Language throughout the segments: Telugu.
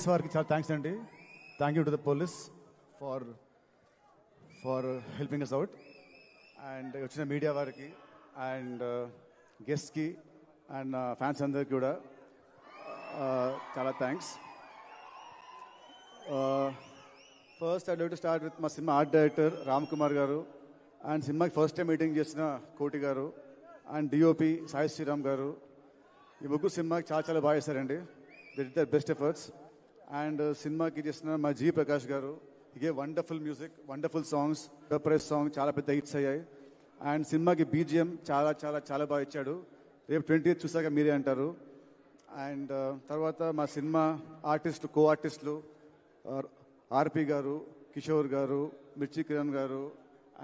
పోలీస్ వారికి చాలా థ్యాంక్స్ అండి. Thank you to the police for helping us out. And వచ్చిన మీడియా వారికి అండ్ గెస్ట్కి అండ్ ఫ్యాన్స్ అందరికి కూడా చాలా thanks. First I like to start with మా cinema art director Ram Kumar గారు అండ్ సినిమాకి ఫస్ట్ టైం మీటింగ్ చేసిన కోటి గారు అండ్ డిఓపి సాయి శ్రీరామ్ గారు. ఈ ముగ్గురు సినిమాకి చాలా బాగా చేశారండి. They did their best efforts. And సినిమాకి చేసిన మా జీ ప్రకాష్ గారు, ఇగే wonderful music, wonderful songs, surprise song చాలా పెద్ద హిట్స్ అయ్యాయి. అండ్ సినిమాకి బీజిఎం చాలా బాగా ఇచ్చాడు. రేపు 20th చూసాక మీరే అంటారు. అండ్ తర్వాత మా సినిమా ఆర్టిస్టులు, కో ఆర్టిస్టులు ఆర్పి గారు, కిషోర్ గారు, మిర్చి కిరణ్ గారు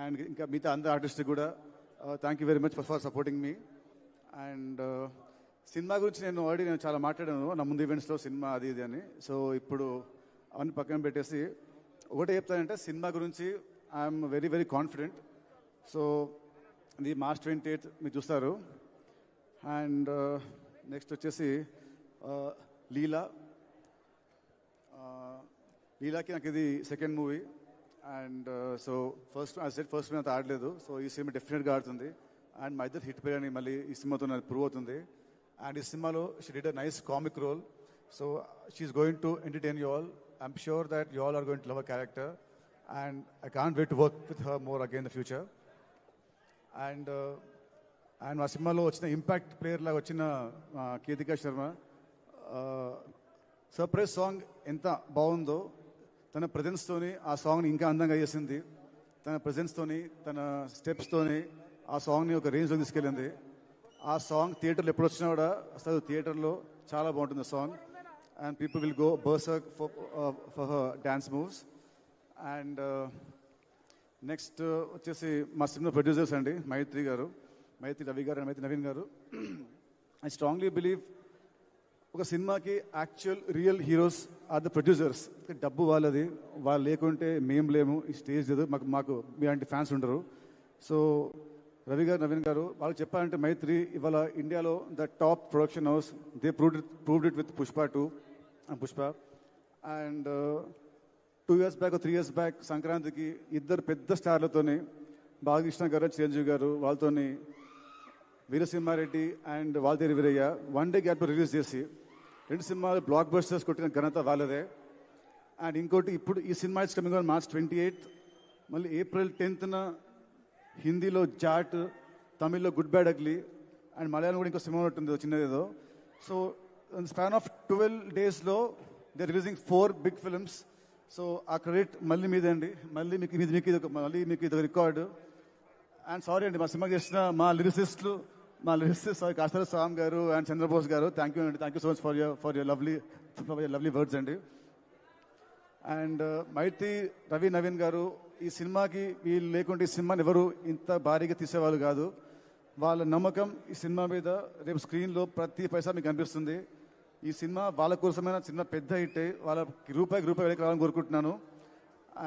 అండ్ ఇంకా మిగతా అందరు ఆర్టిస్టులు కూడా thank you very much for supporting me. And cinema గురించి నేను చాలా మాట్లాడాను నా ముందు ఈవెంట్స్లో, సినిమా అది ఇది అని. సో ఇప్పుడు అవన్నీ పక్కన పెట్టేసి ఒకటే చెప్తానంటే, సినిమా గురించి ఐఎమ్ వెరీ కాన్ఫిడెంట్. సో ఇది March 28 మీరు చూస్తారు. అండ్ నెక్స్ట్ వచ్చేసి లీలాకి నాకు ఇది second movie. And so first movie అంతా ఆడలేదు. సో ఈ సినిమా డెఫినెట్గా ఆడుతుంది. అండ్ మా ఇద్దరు హిట్ పేరు అని మళ్ళీ ఈ సినిమాతో నాకు ప్రూవ్ అవుతుంది. అండ్ ఈ సినిమాలో she did a nice comic role. So she's going to entertain you all. I'm sure that you all are going to love a character. And I can't wait to work with her more again in the future. And మా సినిమాలో వచ్చిన ఇంపాక్ట్ ప్లేయర్ లాగా వచ్చిన కీర్తికా శర్మ సర్ప్రైజ్ సాంగ్ ఎంత బాగుందో, తన ప్రజెన్స్తోని ఆ సాంగ్ని ఇంకా అందంగా చేసింది. తన ప్రజెన్స్తోని, తన స్టెప్స్తోని ఆ సాంగ్ని ఒక రేంజ్లో తీసుకెళ్ళింది. ఆ సాంగ్ థియేటర్లో ఎప్పుడు వచ్చినా కూడా అసలు థియేటర్లో చాలా బాగుంటుంది ఆ song. And people will go berserk for her dance moves. And next వచ్చేసి మా సినిమా ప్రొడ్యూసర్స్ అండి, మైత్రి గారు, మైత్రి రవి గారు అండ్ మైత్రి నవీన్ గారు. ఐ స్ట్రాంగ్లీ బిలీవ్ ఒక సినిమాకి actual real heroes are the producers. డబ్బు వాళ్ళది, వాళ్ళు లేకుంటే మేము లేము, ఈ స్టేజ్ లేదు, మాకు మీలాంటి ఫ్యాన్స్ ఉండరు. సో రవి గారు, నవీన్ గారు వాళ్ళకి చెప్పాలంటే, మైత్రి ఇవాళ ఇండియాలో the top production house. They proved it with Pushpa 2 and Pushpa. And 2 years back 3 years back సంక్రాంతికి ఇద్దరు పెద్ద స్టార్లతోని, బాలకృష్ణ గారు, చిరంజీవి గారు, వాళ్ళతోని Veera Simha Reddy and Waltair Veerayya one day gap release చేసి 2 సినిమాలు బ్లాక్ బస్టర్స్ కొట్టిన ఘనత వాళ్ళదే. అండ్ ఇంకోటి ఇప్పుడు ఈ cinema is coming on March 28. మళ్ళీ April 10th హిందీలో జాట్, తమిళ్లో good bad ugly and Malayalam కూడా ఇంకో సినిమా ఉంటుంది చిన్నదేదో. So span of 12 days they releasing 4 big films. So ఆ క్రెడిట్ మళ్ళీ మీదే అండి. మళ్ళీ మీకు ఇది రికార్డు. అండ్ సారీ అండి, మా సినిమా చేసిన మా లిరిసిస్ట్ కాస్తర స్వామి గారు అండ్ చంద్రబోస్ గారు, థ్యాంక్ యూ అండి. Thank you so much for your lovely words అండి. అండ్ మైత్రి రవి నవీన్ గారు, ఈ సినిమాకి వీళ్ళు లేకుంటే ఈ సినిమాని ఎవరు ఇంత భారీగా తీసేవాళ్ళు కాదు. వాళ్ళ నమ్మకం ఈ సినిమా మీద రేపు స్క్రీన్లో ప్రతి పైసా మీకు కనిపిస్తుంది. ఈ సినిమా వాళ్ళ కోసమైన సినిమా పెద్ద హిట్ అయ్యి వాళ్ళకి రూపాయికి వెళ్ళి రావాలని కోరుకుంటున్నాను.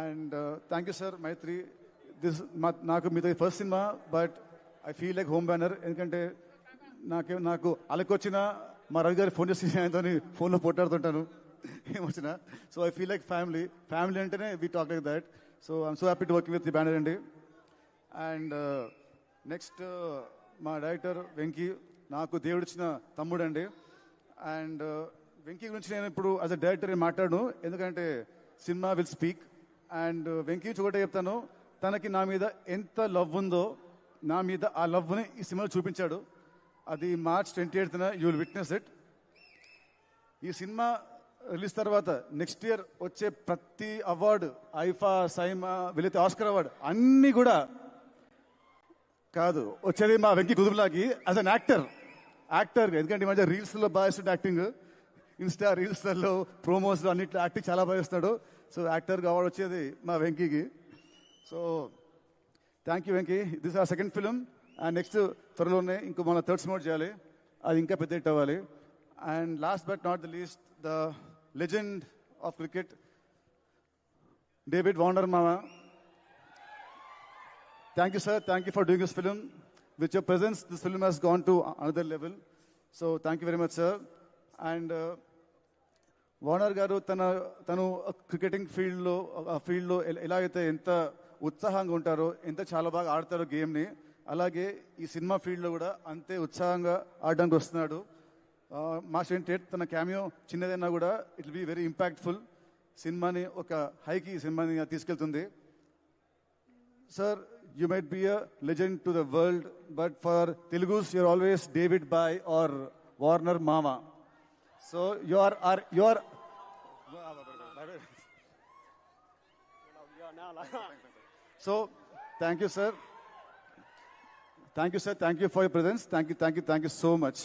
అండ్ థ్యాంక్ యూ సార్ మైత్రి. నాకు మీతో first cinema, but I feel like home banner. ఎందుకంటే నాకు అలకొచ్చిన మా రవి గారి ఫోన్ చేసి ఆయనతో ఫోన్లో పోట్లాడుతుంటాను ఏమొచ్చినా. So I feel like family అంటేనే we talk like that. So I'm so happy to working with the banner అండి. అండ్ నెక్స్ట్ మా డైరెక్టర్ వెంకీ, నాకు దేవుడిచ్చిన తమ్ముడు అండి. అండ్ వెంకీ గురించి నేను ఇప్పుడు యాజ్ అ డైరెక్టర్ మాట్లాడను, ఎందుకంటే cinema will speak. And Venky గురించి ఒకటే చెప్తాను, తనకి నా మీద ఎంత లవ్ ఉందో, నా మీద ఆ లవ్ని ఈ సినిమాలో చూపించాడు. అది March 28th you will witness it. ఈ సినిమా రిలీజ్ తర్వాత నెక్స్ట్ ఇయర్ వచ్చే ప్రతి అవార్డు, ఐఫా, సైమా, వీలైతే ఆస్కర్ అవార్డు అన్నీ కూడా కాదు, వచ్చేది మా వెంకీ కుదుపులాకి యాజ్ అన్ యాక్టర్. ఎందుకంటే ఈ మధ్య రీల్స్లో బాగా ఇస్తాడు యాక్టింగ్, ఇన్స్టా రీల్స్లలో, ప్రోమోస్లో అన్నిట్లో యాక్టింగ్ చాలా బాగా ఇస్తాడు. సో యాక్టర్గా అవార్డు వచ్చేది మా వెంకీకి. So thank you Venky. This are second film. And next త్వరలోనే ఇంకో మన థర్డ్ సినిమా చేయాలి, అది ఇంకా పెద్ద హిట్ అవ్వాలి. And last but not the least, the legend of cricket David Warner మామ. Thank you sir, thank you for doing this film. With your presence, this film has gone to another level. So thank you very much, sir. And Warner గారు తను క్రికెటింగ్ ఫీల్డ్లో ఎలా అయితే ఎంత ఉత్సాహంగా ఉంటారో, ఎంత చాలా బాగా ఆడతారో గేమ్ని, అలాగే ఈ సినిమా ఫీల్డ్లో కూడా అంతే ఉత్సాహంగా ఆడడానికి వస్తున్నాడు. మాస్టర్ టేట్ తన క్యామియో చిన్నదైనా కూడా it will be very impactful. సినిమాని ఒక హైకి సినిమాని తీసుకెళ్తుంది. Sir, you might be a legend to the world, but for Telugus, you're always David Bai or Warner Mama. So you're so thank you, sir. Thank you, sir. Thank you for your presence. Thank you so much.